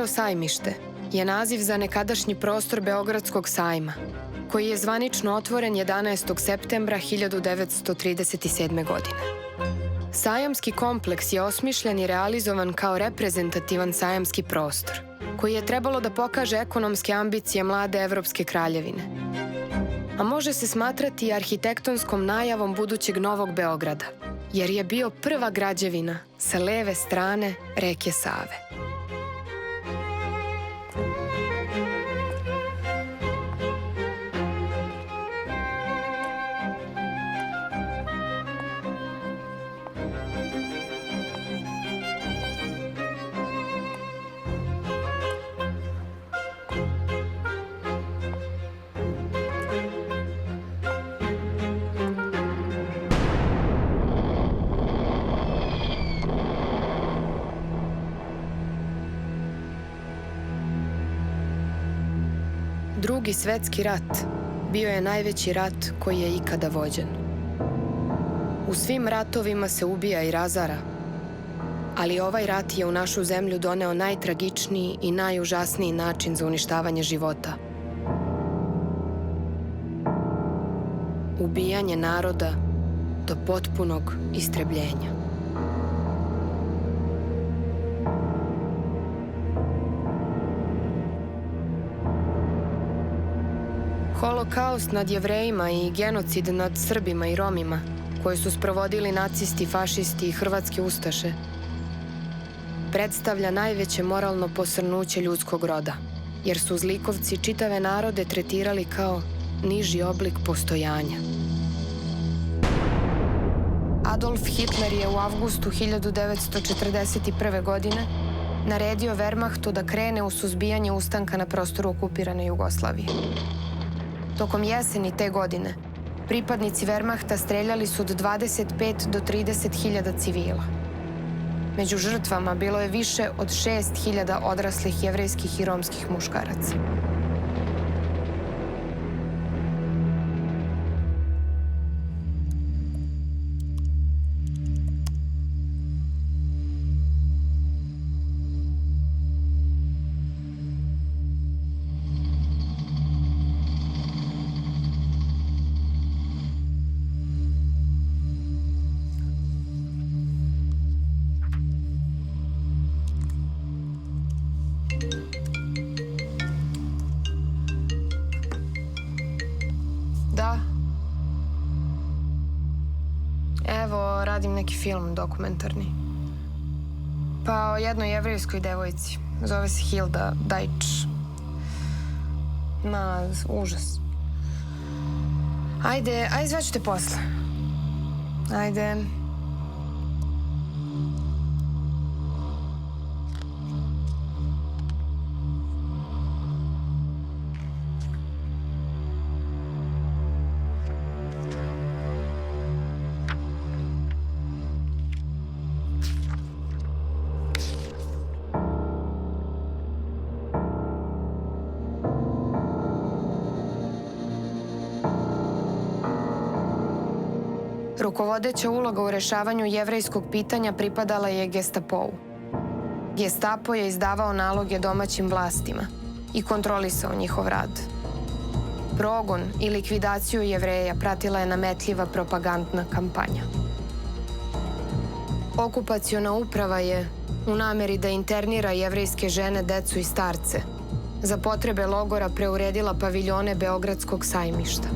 Staro sajmište je naziv za nekadašnji prostor Beogradskog sajma, koji je zvanično otvoren 11. septembra 1937. godine. Sajamski kompleks je osmišljen i realizovan kao reprezentativan sajamski prostor, koji je trebalo da pokaže ekonomske ambicije mlade evropske kraljevine. A može se smatrati i arhitektonskom najavom budućeg Novog Beograda, jer je bio prva građevina sa leve strane reke Save. Drugi svetski rat bio je najveći rat koji je ikada vođen. U svim ratovima se ubija i razara, ali ovaj rat je u našu zemlju doneo najtragičniji i najužasniji način za uništavanje života. Ubijanje naroda do potpunog istrebljenja. Holokaust nad Jevrejima i genocid nad Srbima i Romima, koje su sprovodili nacisti, fašisti i hrvatske ustaše, predstavlja najveće moralno posrnuće ljudskog roda, jer su zlikovci čitave narode tretirali kao niži oblik postojanja. Adolf Hitler je u avgustu 1941. godine naredio Wehrmachtu da krene u suzbijanje ustanka na prostoru okupirane Jugoslavije. Tokom jeseni te godine, pripadnici Wehrmachta streljali su od 25 do 30 hiljada civila. Među žrtvama bilo je više od 6.000 odraslih jevrejskih i romskih muškaraca. Da. Evo, radim neki film dokumentarni. Pa o jednoj jevrejskoj devojci. Zove se Hilda Dajč. Ma, užas. Ajde, zvaću te posle. Ajde. Rukovodeća uloga u rešavanju jevrejskog pitanja pripadala je Gestapou. Gestapo je izdavao naloge domaćim vlastima i kontrolisao njihov rad. Progon i likvidaciju Jevreja pratila je nametljiva propagandna kampanja. Okupaciona uprava je, u nameri da internira jevrejske žene, decu i starce, za potrebe logora preuredila paviljone Beogradskog sajmišta.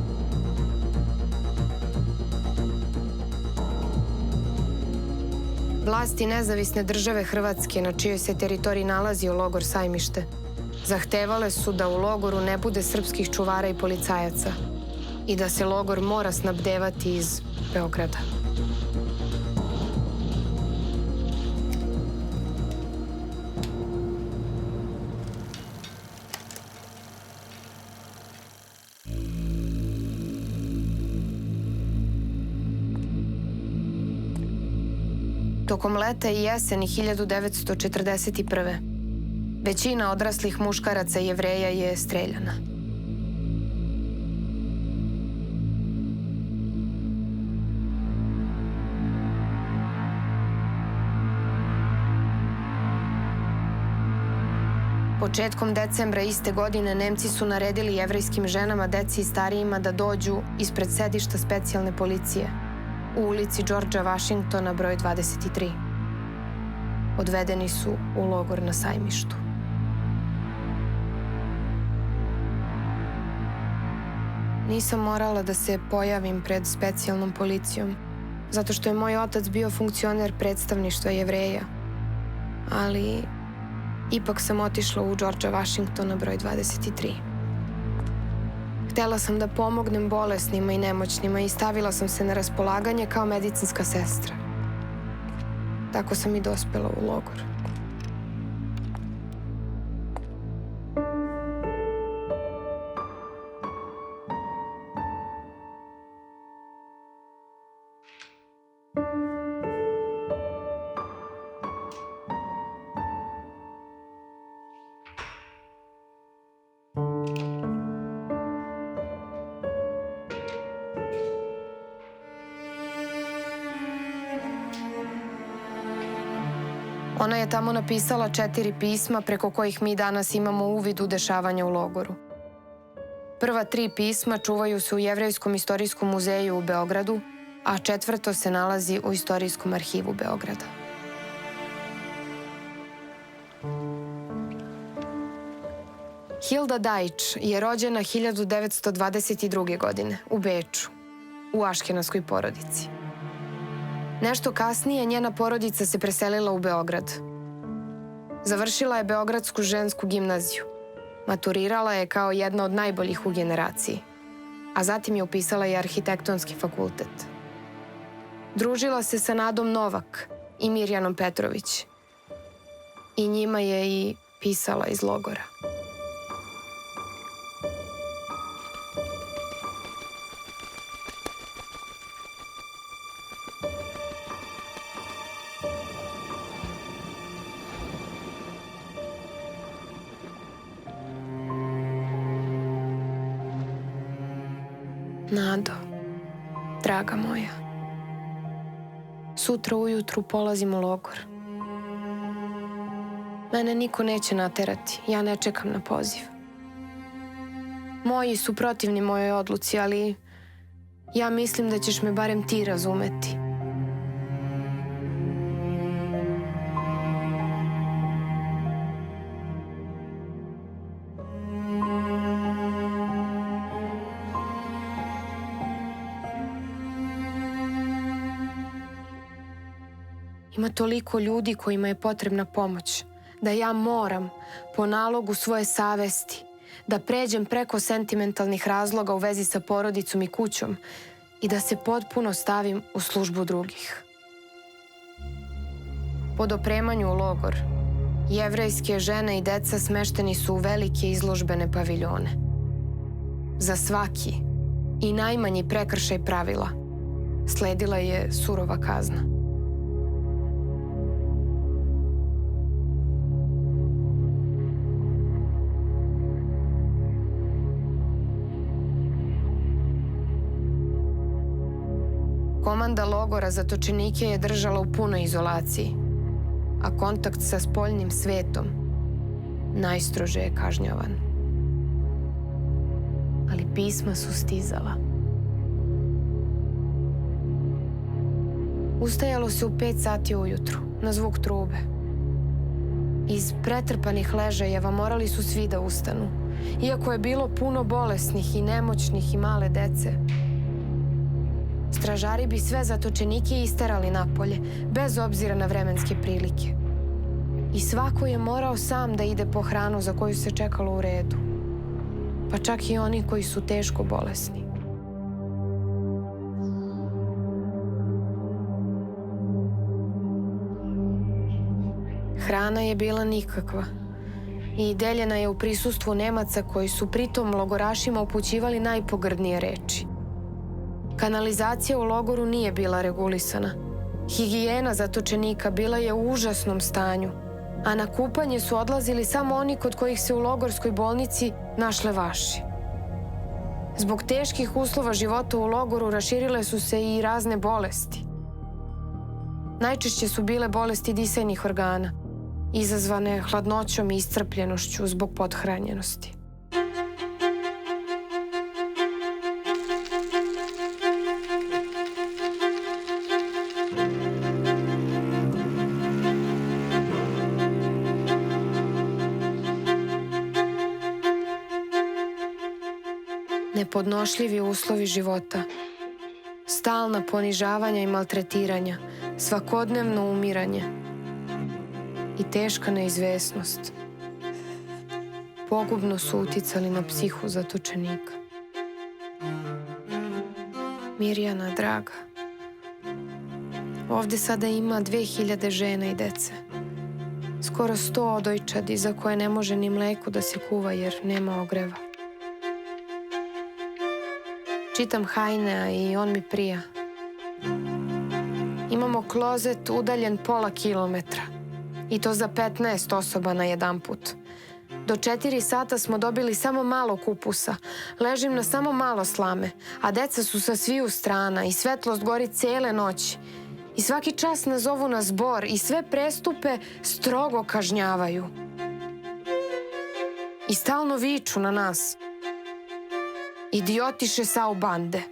Vlasti nezavisne države Hrvatske, na čijoj se teritoriji nalazio logor Sajmište, zahtevale su da u logoru ne bude srpskih čuvara i policajaca i da se logor mora snabdevati iz Beograda. Tokom leta i jeseni 1941. većina odraslih muškaraca i Jevreja je streljana. Početkom decembra iste godine Nemci su naredili jevrejskim ženama, deci i starijima da dođu ispred sedišta specijalne policije u ulici Georgea Washingtona broj 23. Odvedeni su u logor na Sajmištu. Nisam morala da se pojavim pred specijalnom policijom, zato što je moj otac bio funkcioner predstavništva Jevreja. Ali ipak sam otišla u Georgea Washingtona broj 23. Htela sam da pomognem bolesnima i nemoćnima i stavila sam se na raspolaganje kao medicinska sestra. Tako sam i dospela u logor. Ona je tamo napisala 4 pisma preko kojih mi danas imamo uvid u dešavanja u logoru. Prva 3 pisma čuvaju se u Jevrejskom istorijskom muzeju u Beogradu, a 4. se nalazi u Istorijskom arhivu Beograda. Hilda Dajč je rođena 1922. godine u Beču, u aškenatskoj porodici. Nešto kasnije njena porodica se preselila u Beograd. Završila je Beogradsku žensku gimnaziju. Maturirala je kao jedna od najboljih u generaciji, a zatim je upisala i arhitektonski fakultet. Družila se sa Nadom Novak i Mirjanom Petrović. I njima je i pisala iz logora. Nado, draga moja, sutra ujutru polazim u logor. Mene niko neće naterati, ja ne čekam na poziv. Moji su protivni mojoj odluci, ali ja mislim da ćeš me barem ti razumeti. Ima toliko ljudi kojima je potrebna pomoć, da ja moram, po nalogu svoje savesti, da pređem preko sentimentalnih razloga u vezi sa porodicom i kućom i da se potpuno stavim u službu drugih. Po dopremanju u logor, jevrejske žene i deca smešteni su u velike izložbene paviljone. Za svaki i najmanji prekršaj pravila sledila je surova kazna. Komanda logora zatočenike je držala u punoj izolaciji, a kontakt sa spoljnim svetom najstrože je kažnjavan. Ali pisma su stizala. Ustajalo se u 5 sati ujutru, na zvuk trube. Iz pretrpanih ležajeva morali su svi da ustanu, iako je bilo puno bolesnih i nemoćnih i male dece. Stražari bi sve zatočenike isterali napolje, bez obzira na vremenske prilike. I svako je morao sam da ide po hranu za koju se čekalo u redu. Pa čak i oni koji su teško bolesni. Hrana je bila nikakva i deljena je u prisustvu Nemaca koji su pritom logorašima upućivali najpogrdnije reči. Kanalizacija u logoru nije bila regulisana. Higijena zatočenika bila je u užasnom stanju, a na kupanje su odlazili samo oni kod kojih se u logorskoj bolnici našle vaši. Zbog teških uslova života u logoru raširile su se i razne bolesti. Najčešće su bile bolesti disajnih organa izazvane hladnoćom i iscrpljenošću zbog pothranjenosti. Nepodnošljivi uslovi života, stalna ponižavanja i maltretiranja, svakodnevno umiranje i teška neizvesnost pogubno su uticali na psihu zatočenika. Mirjana, draga, ovde sada ima 2000 žena i dece. Skoro 100 odojčadi za koje ne može ni mleko da se kuva jer nema ogreva. Čitam Hajnea i on mi prija. Imamo klozet udaljen pola kilometra. I to za 15 osoba na jedan put. Do 4 sata smo dobili samo malo kupusa. Ležim na samo malo slame. A deca su sa sviju strana i svetlost gori cele noći. I svaki čas nas zovu na zbor i sve prestupe strogo kažnjavaju. I stalno viču na nas. Idiotiše sa u bande.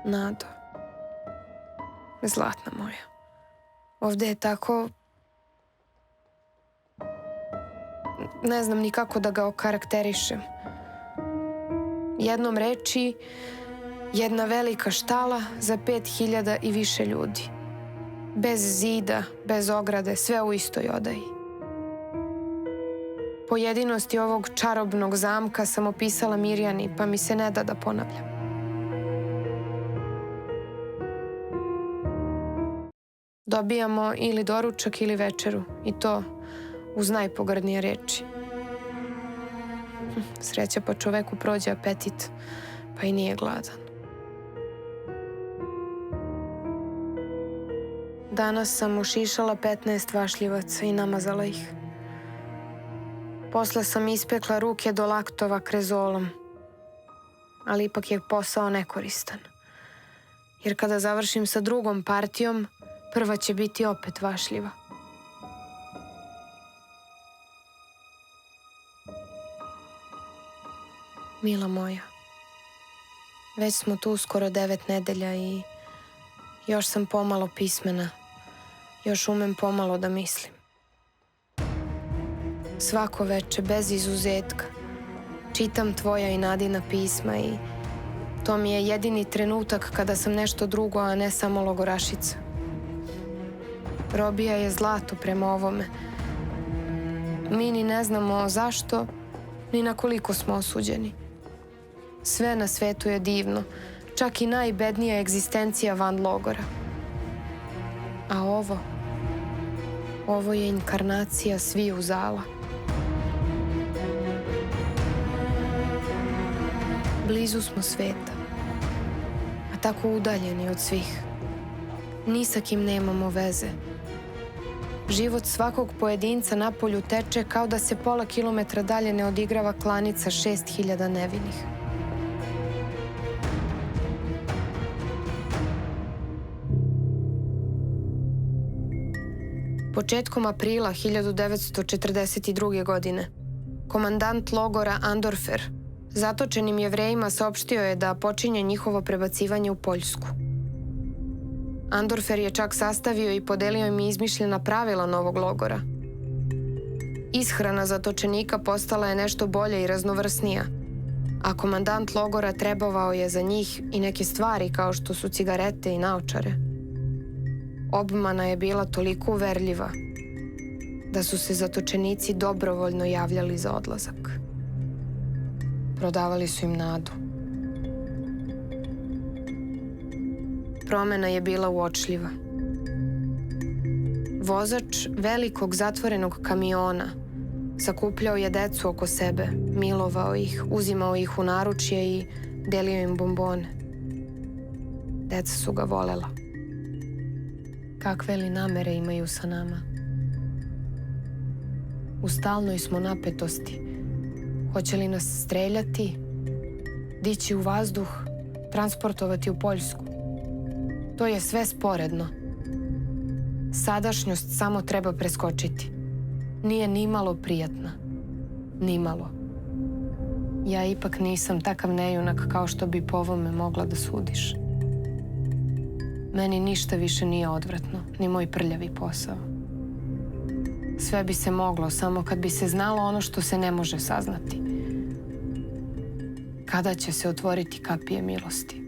Nado, zlatna moja, ovde je tako... Ne znam ni kako da ga okarakterišem. Jednom reči, jedna velika štala za 5000 i više ljudi. Bez zida, bez ograde, sve u istoj odaji. Pojedinosti ovog čarobnog zamka sam opisala Mirjani, pa mi se ne da ponavljam. Dobijamo ili doručak ili večeru, i to uz najpogrdnije reči. Sreća pa čoveku prođe apetit, pa i nije gladan. Danas sam ušišala 15 vašljivaca i namazala ih. Posle sam ispekla ruke do laktova krezolom, ali ipak je posao nekoristan. Jer kada završim sa drugom partijom, prva će biti opet vašljiva. Mila moja, već smo tu skoro 9 nedelja i još sam pomalo pismena, još umem pomalo da mislim. Svako veče, bez izuzetka, čitam tvoja i Nadina pisma i to mi je jedini trenutak kada sam nešto drugo, a ne samo logorašica. Robija je zlato prema ovome. Mi ni ne znamo zašto, ni na koliko smo osuđeni. Sve na svetu je divno, čak i najbednija egzistencija van logora. A ovo je inkarnacija sviju zala. Blizu smo sveta, a tako udaljeni od svih. Ni sa kim nemamo veze. Život svakog pojedinca napolju teče kao da se pola kilometra dalje ne odigrava klanica 6000 nevinih. Početkom aprila 1942. godine komandant logora Andorfer zatočenim Jevrejima saopštio je da počinje njihovo prebacivanje u Poljsku. Andorfer je čak sastavio i podelio im izmišljena pravila novog logora. Ishrana zatočenika postala je nešto bolja i raznovrsnija, a komandant logora trebovao je za njih i neke stvari kao što su cigarete i naočare. Obmana je bila toliko uverljiva da su se zatočenici dobrovoljno javljali za odlazak. Prodavali su im nadu. Promena je bila uočljiva. Vozač velikog zatvorenog kamiona sakupljao je decu oko sebe, milovao ih, uzimao ih u naručje i delio im bombone. Deca su ga volela. Kakve li namere imaju sa nama? U stalnoj smo napetosti. Hoće li nas streljati, dići u vazduh, transportovati u Poljsku? To je sve sporedno. Sadašnjost samo treba preskočiti. Nije nimalo prijatna. Nimalo. Ja ipak nisam takav nejunak kao što bi po ovome mogla da sudiš. Meni ništa više nije odvratno, ni moj prljavi posao. Sve bi se moglo, samo kad bi se znalo ono što se ne može saznati. Kada će se otvoriti kapije milosti?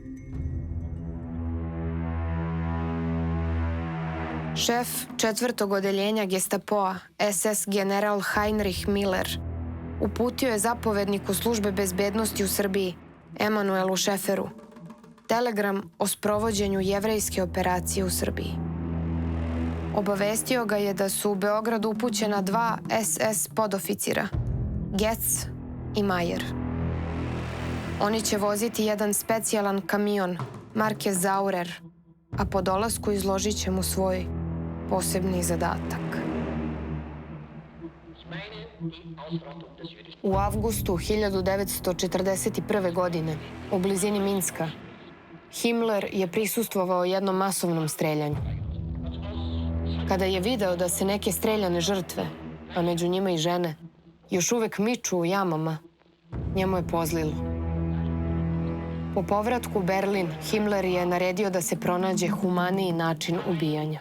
Šef 4. odeljenja Gestapoa, SS general Heinrich Miller, uputio je zapovedniku službe bezbednosti u Srbiji, Emanuelu Šeferu, telegram o sprovođenju jevrejske operacije u Srbiji. Obavestio ga je da su u Beogradu upućena 2 SS podoficira, Getz i Majer. Oni će voziti jedan specijalan kamion marke Zaurer, a po dolasku izložit će mu svoj posebni zadatak. U avgustu 1941. godine, u blizini Minska, Himmler je prisustvovao jednom masovnom streljanju. Kada je video da se neke streljane žrtve, a među njima i žene, još uvek miču u jamama, njemu je pozlilo. Po povratku u Berlin, Himmler je naredio da se pronađe humaniji način ubijanja.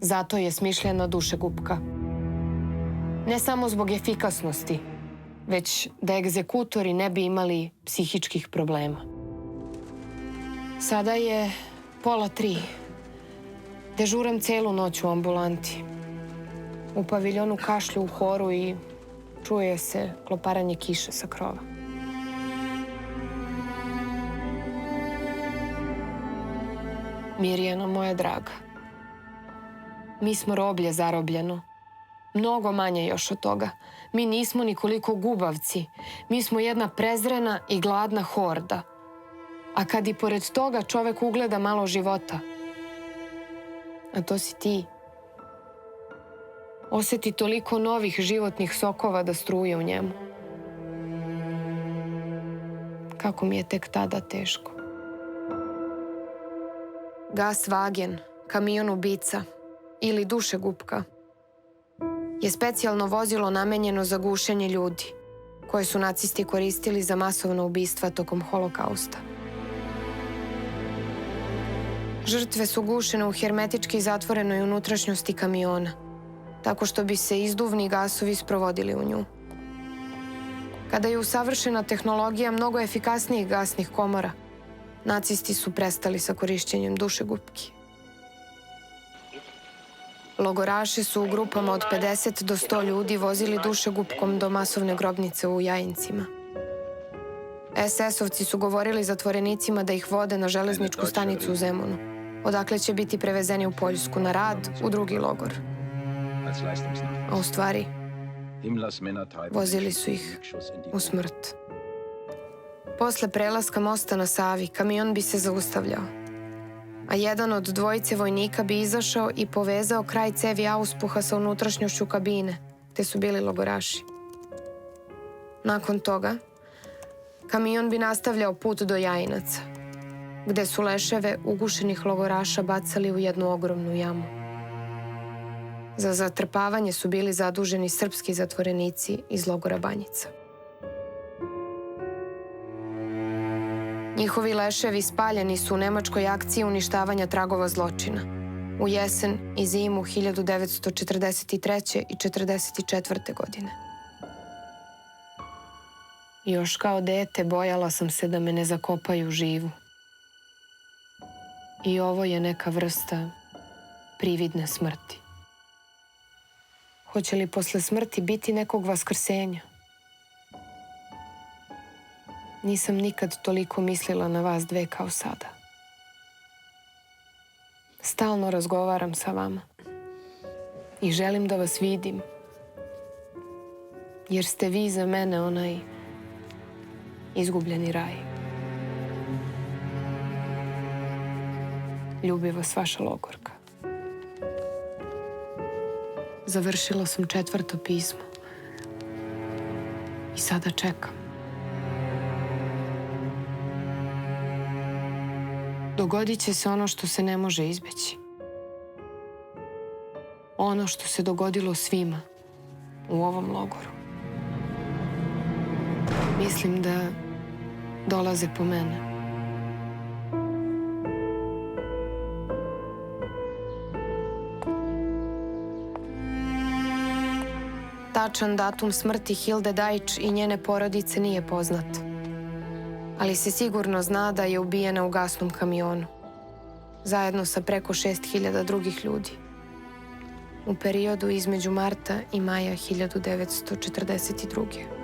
Zato je smišljena dušegupka. Ne samo zbog efikasnosti, već da egzekutori ne bi imali psihičkih problema. Sada je 2:30. Dežuram celu noć u ambulanti. U paviljonu kašlju u horu i čuje se kloparanje kiše sa krova. Mirjana moja draga, mi smo roblje zarobljeno. Mnogo manje još od toga. Mi nismo nikoliko gubavci. Mi smo jedna prezrena i gladna horda. A kad i pored toga čovek ugleda malo života, a to si ti, oseti toliko novih životnih sokova da struje u njemu. Kako mi je tek tada teško. Gaswagen, kamion ubica ili dušegupka je specijalno vozilo namenjeno za gušenje ljudi, koje su nacisti koristili za masovna ubistva tokom Holokausta. Žrtve su gušene u hermetički zatvorenoj unutrašnjosti kamiona, tako što bi se izduvni gasovi sprovodili u nju. Kada je usavršena tehnologija mnogo efikasnijih gasnih komora, nacisti su prestali sa korišćenjem dušegupki. Logoraši su u grupama od 50 do 100 ljudi vozili dušegupkom do masovne grobnice u Jajincima. SS-ovci su govorili zatvorenicima da ih vode na železničku stanicu u Zemunu, odakle će biti prevezeni u Poljsku na rad u drugi logor. A u stvari, vozili su ih u smrt. Posle prelaska mosta na Savi, kamion bi se zaustavljao, a jedan od dvojice vojnika bi izašao i povezao kraj cevi auspuha sa unutrašnjošću kabine, gde su bili logoraši. Nakon toga, kamion bi nastavljao put do Jajinaca, gde su leševe ugušenih logoraša bacali u jednu ogromnu jamu. Za zatrpavanje su bili zaduženi srpski zatvorenici iz logora Banjica. Njihovi leševi spaljeni su u nemačkoj akciji uništavanja tragova zločina u jesen i zimu 1943. i 1944. godine. Još kao dete bojala sam se da me ne zakopaju živu. I ovo je neka vrsta prividne smrti. Hoće li posle smrti biti nekog vaskrsenja? Nisam nikad toliko mislila na vas dve kao sada. Stalno razgovaram sa vama i želim da vas vidim, jer ste vi za mene onaj izgubljeni raj. Ljubi vas vaša logorka. Završila sam 4. pismo. I sada čekam. Dogodit će se ono što se ne može izbeći. Ono što se dogodilo svima u ovom logoru. Mislim da dolaze po mene. Tačan datum smrti Hilde Dajč i njene porodice nije poznat. Ali se sigurno zna da je ubijena u gasnom kamionu. Zajedno sa preko 6.000 drugih ljudi. U periodu između marta i maja 1942.